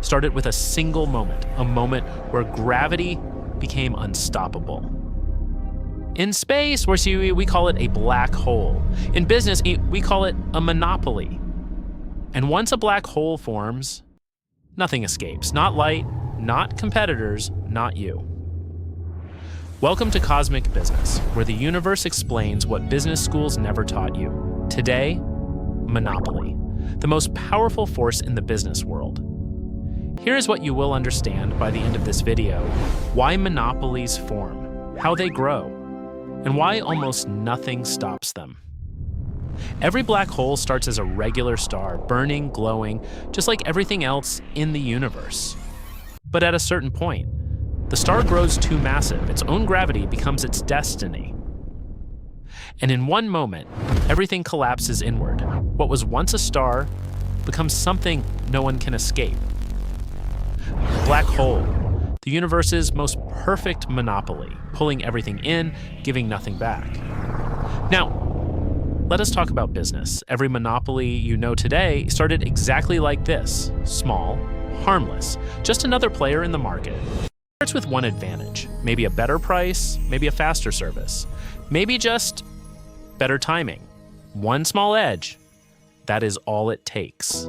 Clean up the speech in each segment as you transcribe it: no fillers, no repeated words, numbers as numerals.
started with a single moment, a moment where gravity became unstoppable. In space, we call it a black hole. In business, we call it a monopoly. And once a black hole forms, nothing escapes. Not light, not competitors, not you. Welcome to Cosmic Business, where the universe explains what business schools never taught you. Today, monopoly, the most powerful force in the business world. Here is what you will understand by the end of this video: why monopolies form, how they grow, and why almost nothing stops them. Every black hole starts as a regular star, burning, glowing, just like everything else in the universe. But at a certain point, the star grows too massive, its own gravity becomes its destiny. And in one moment, everything collapses inward. What was once a star becomes something no one can escape. Black hole, the universe's most perfect monopoly, pulling everything in, giving nothing back. Now, let us talk about business. Every monopoly you know today started exactly like this: small, harmless, just another player in the market. It starts with one advantage, maybe a better price, maybe a faster service, maybe just better timing. One small edge, that is all it takes.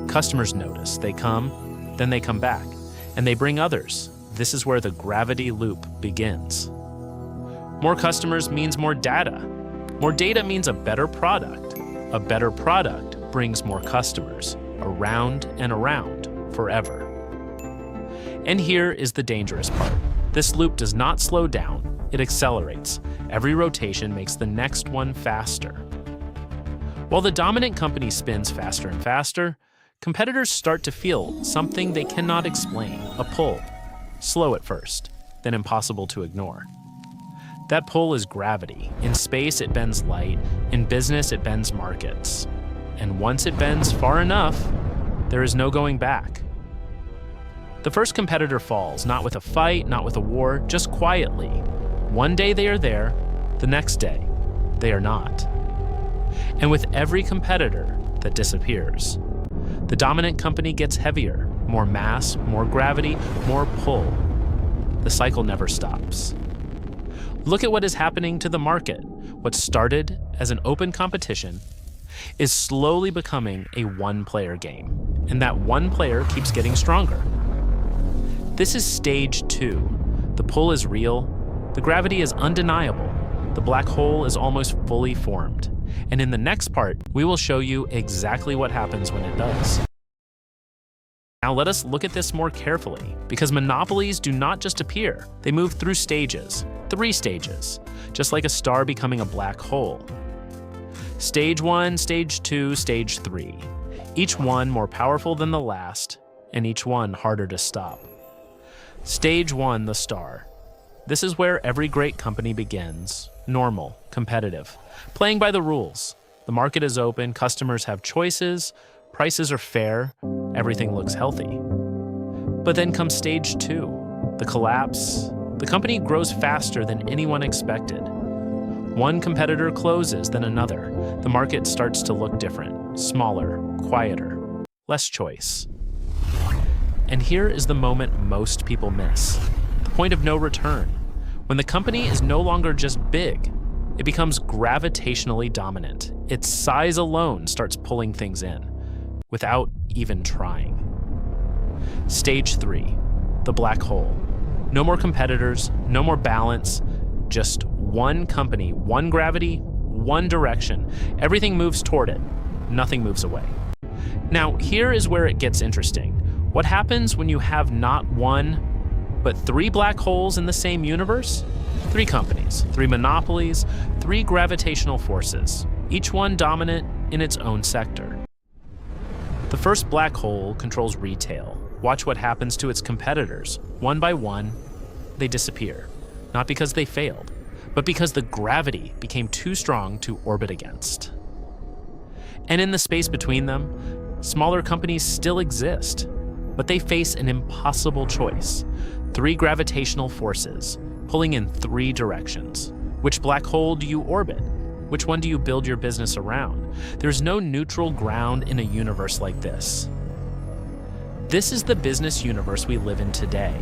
Customers notice, they come, then they come back, and they bring others. This is where the gravity loop begins. More customers means more data. More data means a better product. A better product brings more customers, around and around, forever. And here is the dangerous part. This loop does not slow down, it accelerates. Every rotation makes the next one faster. While the dominant company spins faster and faster, competitors start to feel something they cannot explain, a pull. Slow at first, then impossible to ignore. That pull is gravity. In space, it bends light. In business, it bends markets. And once it bends far enough, there is no going back. The first competitor falls, not with a fight, not with a war, just quietly. One day they are there, the next day they are not. And with every competitor that disappears, the dominant company gets heavier, more mass, more gravity, more pull. The cycle never stops. Look at what is happening to the market. What started as an open competition is slowly becoming a one-player game, and that one player keeps getting stronger. This is stage 2. The pull is real, the gravity is undeniable, the black hole is almost fully formed. And in the next part, we will show you exactly what happens when it does. Now let us look at this more carefully, because monopolies do not just appear, they move through stages, 3 stages, just like a star becoming a black hole. Stage 1, Stage 2, Stage 3. Each one more powerful than the last, and each one harder to stop. Stage 1, the star. This is where every great company begins. Normal, competitive, playing by the rules. The market is open, customers have choices, prices are fair, everything looks healthy. But then comes Stage 2, the collapse. The company grows faster than anyone expected. One competitor closes, then another. The market starts to look different, smaller, quieter, less choice. And here is the moment most people miss, the point of no return. When the company is no longer just big, it becomes gravitationally dominant. Its size alone starts pulling things in, without even trying. Stage 3, the black hole. No more competitors, no more balance, just one company, one gravity, one direction. Everything moves toward it, nothing moves away. Now, here is where it gets interesting. What happens when you have not one, but 3 black holes in the same universe? 3 companies, 3 monopolies, 3 gravitational forces, each one dominant in its own sector. The first black hole controls retail. Watch what happens to its competitors. One by one, they disappear. Not because they failed, but because the gravity became too strong to orbit against. And in the space between them, smaller companies still exist, but they face an impossible choice. 3 gravitational forces, pulling in 3 directions. Which black hole do you orbit? Which one do you build your business around? There's no neutral ground in a universe like this. This is the business universe we live in today.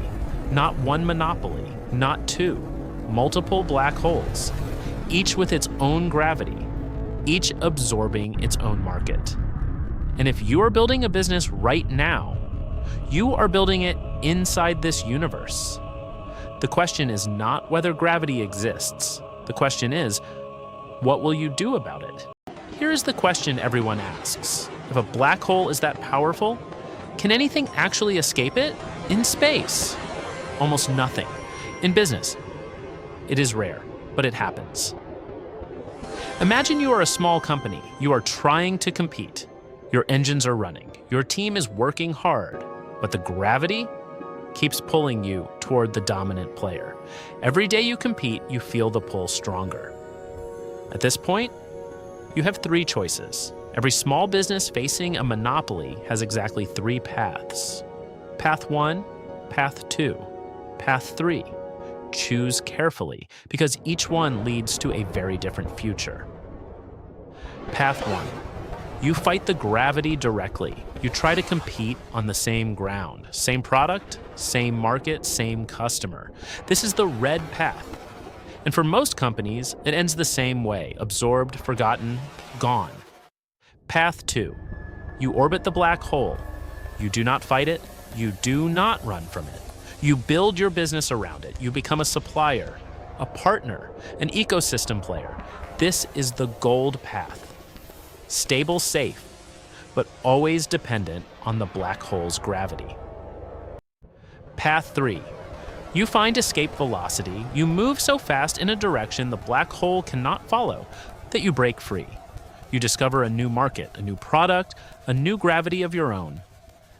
Not one monopoly, not two, multiple black holes, each with its own gravity, each absorbing its own market. And if you are building a business right now, you are building it inside this universe. The question is not whether gravity exists. The question is, what will you do about it? Here is the question everyone asks. If a black hole is that powerful, can anything actually escape it? In space, almost nothing. In business, it is rare, but it happens. Imagine you are a small company. You are trying to compete. Your engines are running. Your team is working hard, but the gravity keeps pulling you toward the dominant player. Every day you compete, you feel the pull stronger. At this point, you have three choices. Every small business facing a monopoly has exactly three paths. Path 1, Path 2, Path 3. Choose carefully, because each one leads to a very different future. Path 1. You fight the gravity directly. You try to compete on the same ground. Same product, same market, same customer. This is the red path. And for most companies, it ends the same way: absorbed, forgotten, gone. Path 2. You orbit the black hole. You do not fight it. You do not run from it. You build your business around it. You become a supplier, a partner, an ecosystem player. This is the gold path. Stable, safe, but always dependent on the black hole's gravity. Path 3. You find escape velocity. You move so fast in a direction the black hole cannot follow that you break free. You discover a new market, a new product, a new gravity of your own.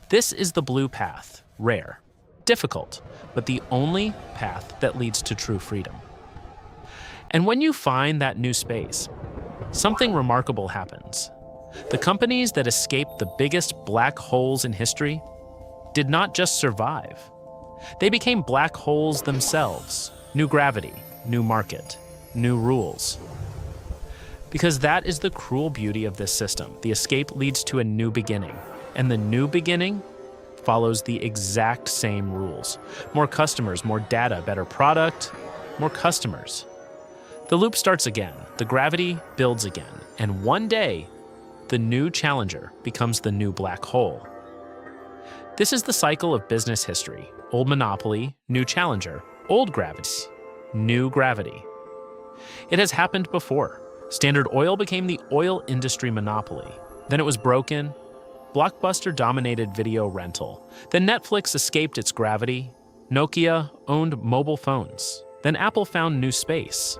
This is the blue path. Rare, difficult, but the only path that leads to true freedom. And when you find that new space, something remarkable happens. The companies that escaped the biggest black holes in history did not just survive. They became black holes themselves. New gravity, new market, new rules. Because that is the cruel beauty of this system. The escape leads to a new beginning, and the new beginning follows the exact same rules. More customers, more data, better product, more customers. The loop starts again, the gravity builds again, and one day, the new challenger becomes the new black hole. This is the cycle of business history. Old monopoly, new challenger. Old gravity, new gravity. It has happened before. Standard Oil became the oil industry monopoly. Then it was broken. Blockbuster dominated video rental. Then Netflix escaped its gravity. Nokia owned mobile phones. Then Apple found new space.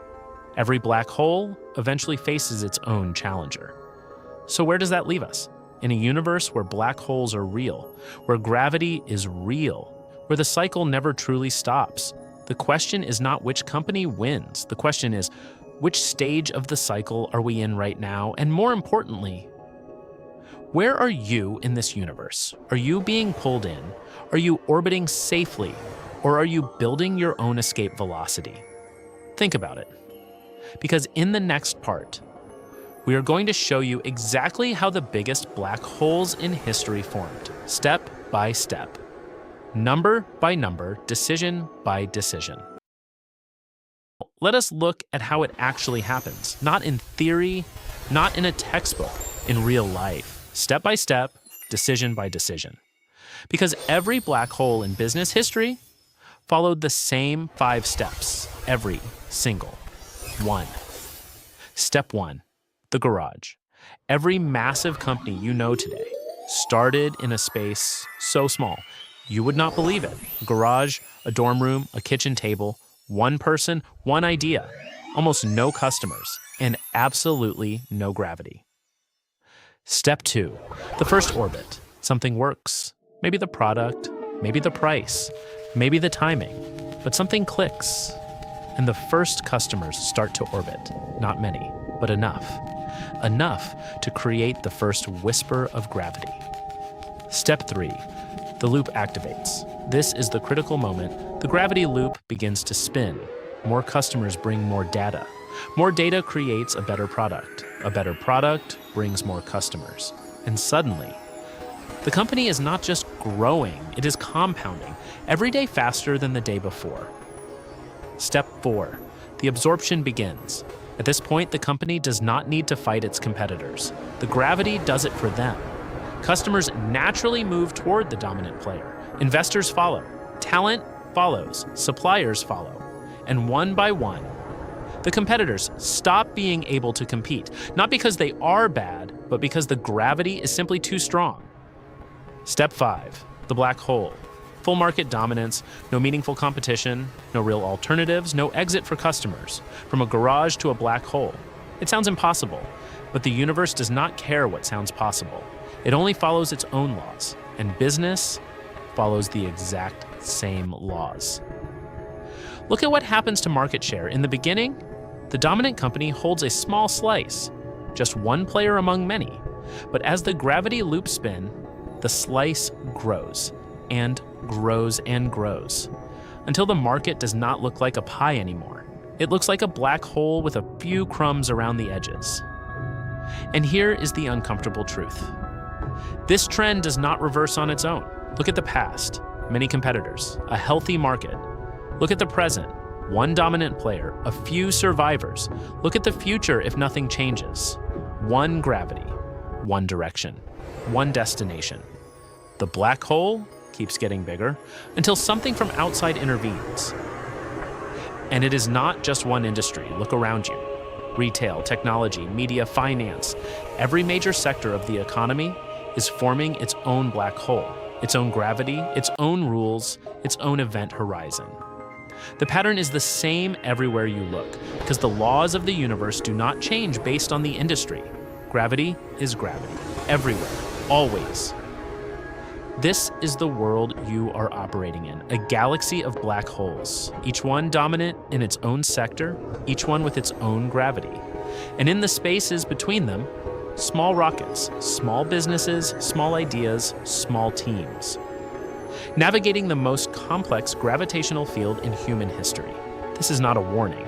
Every black hole eventually faces its own challenger. So where does that leave us? In a universe where black holes are real, where gravity is real, where the cycle never truly stops. The question is not which company wins. The question is, which stage of the cycle are we in right now? And more importantly, where are you in this universe? Are you being pulled in? Are you orbiting safely? Or are you building your own escape velocity? Think about it. Because in the next part, we are going to show you exactly how the biggest black holes in history formed, step by step, number by number, decision by decision. Let us look at how it actually happens, not in theory, not in a textbook, in real life, step by step, decision by decision. Because every black hole in business history followed the same 5 steps, every single one. Step 1, the garage. Every massive company you know today started in a space so small, you would not believe it. A garage, a dorm room, a kitchen table, one person, one idea, almost no customers, and absolutely no gravity. Step 2, the first orbit. Something works. Maybe the product, maybe the price, maybe the timing, but something clicks. And the first customers start to orbit. Not many, but enough. Enough to create the first whisper of gravity. Step 3, the loop activates. This is the critical moment. The gravity loop begins to spin. More customers bring more data. More data creates a better product. A better product brings more customers. And suddenly, The company is not just growing, it is compounding, every day faster than the day before. Step 4. The absorption begins. At this point, the company does not need to fight its competitors. The gravity does it for them. Customers naturally move toward the dominant player. Investors follow. Talent follows. Suppliers follow. And one by one, the competitors stop being able to compete, not because they are bad, but because the gravity is simply too strong. Step 5. The black hole. Full market dominance, no meaningful competition, no real alternatives, no exit for customers. From a garage to a black hole. It sounds impossible, but the universe does not care what sounds possible. It only follows its own laws, and business follows the exact same laws. Look at what happens to market share. In the beginning, the dominant company holds a small slice, just one player among many. But as the gravity loops spin, the slice grows and grows and grows until the market does not look like a pie anymore. It looks like a black hole with a few crumbs around the edges. And here is the uncomfortable truth. This trend does not reverse on its own. Look at the past, many competitors, a healthy market. Look at the present, one dominant player, a few survivors. Look at the future if nothing changes. One gravity, one direction, one destination. The black hole keeps getting bigger until something from outside intervenes. And it is not just one industry. Look around you. Retail, technology, media, finance. Every major sector of the economy is forming its own black hole, its own gravity, its own rules, its own event horizon. The pattern is the same everywhere you look, because the laws of the universe do not change based on the industry. Gravity is gravity, everywhere, always. This is the world you are operating in, a galaxy of black holes, each one dominant in its own sector, each one with its own gravity. And in the spaces between them, small rockets, small businesses, small ideas, small teams. Navigating the most complex gravitational field in human history. This is not a warning.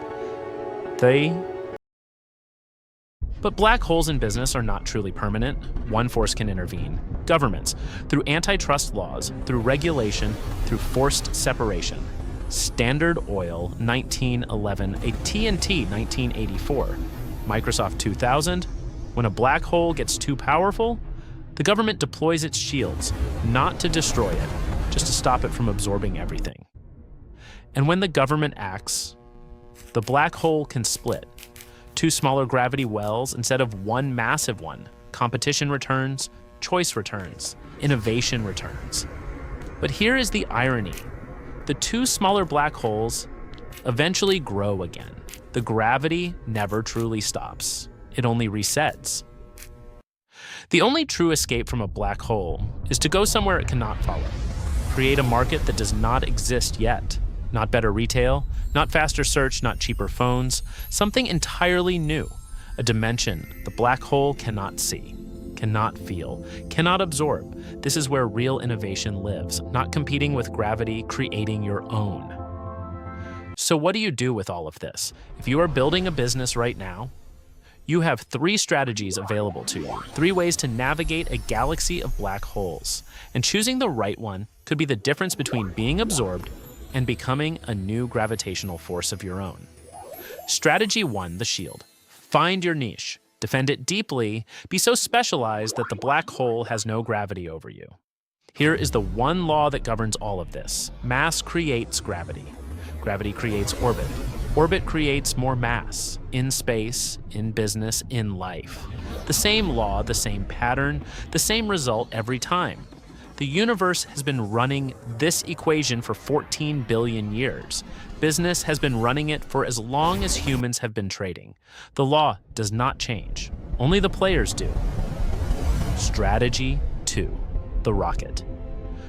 But black holes in business are not truly permanent. One force can intervene. Governments, through antitrust laws, through regulation, through forced separation. Standard Oil, 1911, AT&T, 1984. Microsoft, 2000. When a black hole gets too powerful, the government deploys its shields, not to destroy it, just to stop it from absorbing everything. And when the government acts, the black hole can split. Two smaller gravity wells instead of one massive one. Competition returns, choice returns, innovation returns. But here is the irony. The two smaller black holes eventually grow again. The gravity never truly stops. It only resets. The only true escape from a black hole is to go somewhere it cannot follow. Create a market that does not exist yet. Not better retail, not faster search, not cheaper phones. Something entirely new. A dimension the black hole cannot see, cannot feel, cannot absorb. This is where real innovation lives, not competing with gravity, creating your own. So what do you do with all of this? If you are building a business right now, you have 3 strategies available to you, 3 ways to navigate a galaxy of black holes. And choosing the right one could be the difference between being absorbed and becoming a new gravitational force of your own. Strategy 1, the shield. Find your niche, defend it deeply, be so specialized that the black hole has no gravity over you. Here is the one law that governs all of this. Mass creates gravity. Gravity creates orbit. Orbit creates more mass, in space, in business, in life. The same law, the same pattern, the same result every time. The universe has been running this equation for 14 billion years. Business has been running it for as long as humans have been trading. The law does not change. Only the players do. Strategy 2, the rocket.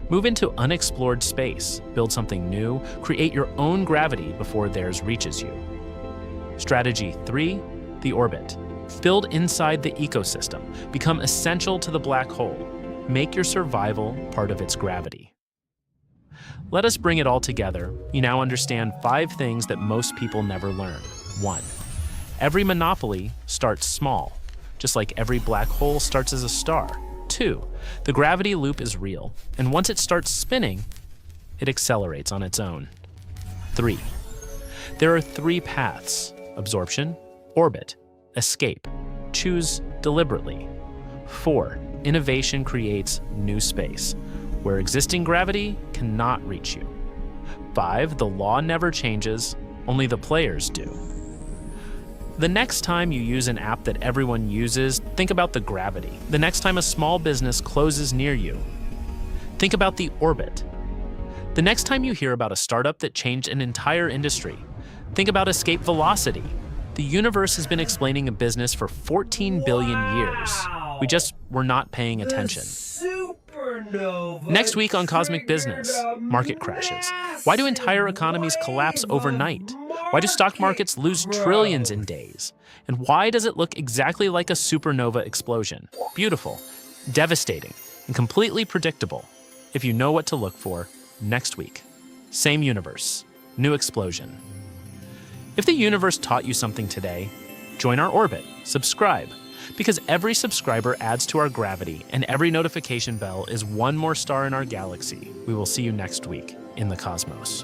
Move into unexplored space, build something new, create your own gravity before theirs reaches you. Strategy 3, the orbit. Build inside the ecosystem, become essential to the black hole. Make your survival part of its gravity. Let us bring it all together. You now understand 5 things that most people never learn. 1. Every monopoly starts small, just like every black hole starts as a star. 2. The gravity loop is real, and once it starts spinning, it accelerates on its own. 3. There are 3 paths: absorption, orbit, escape. Choose deliberately. 4. Innovation creates new space, where existing gravity cannot reach you. 5. The law never changes, only the players do. The next time you use an app that everyone uses, think about the gravity. The next time a small business closes near you, think about the orbit. The next time you hear about a startup that changed an entire industry, think about escape velocity. The universe has been explaining a business for 14 billion years. We just were not paying attention. Next week on Cosmic Business, market crashes. Why do entire economies collapse overnight? Why do stock markets lose trillions in days? And why does it look exactly like a supernova explosion? Beautiful, devastating, and completely predictable. If you know what to look for, next week. Same universe, new explosion. If the universe taught you something today, join our orbit, subscribe, because every subscriber adds to our gravity and every notification bell is one more star in our galaxy. We will see you next week in the cosmos.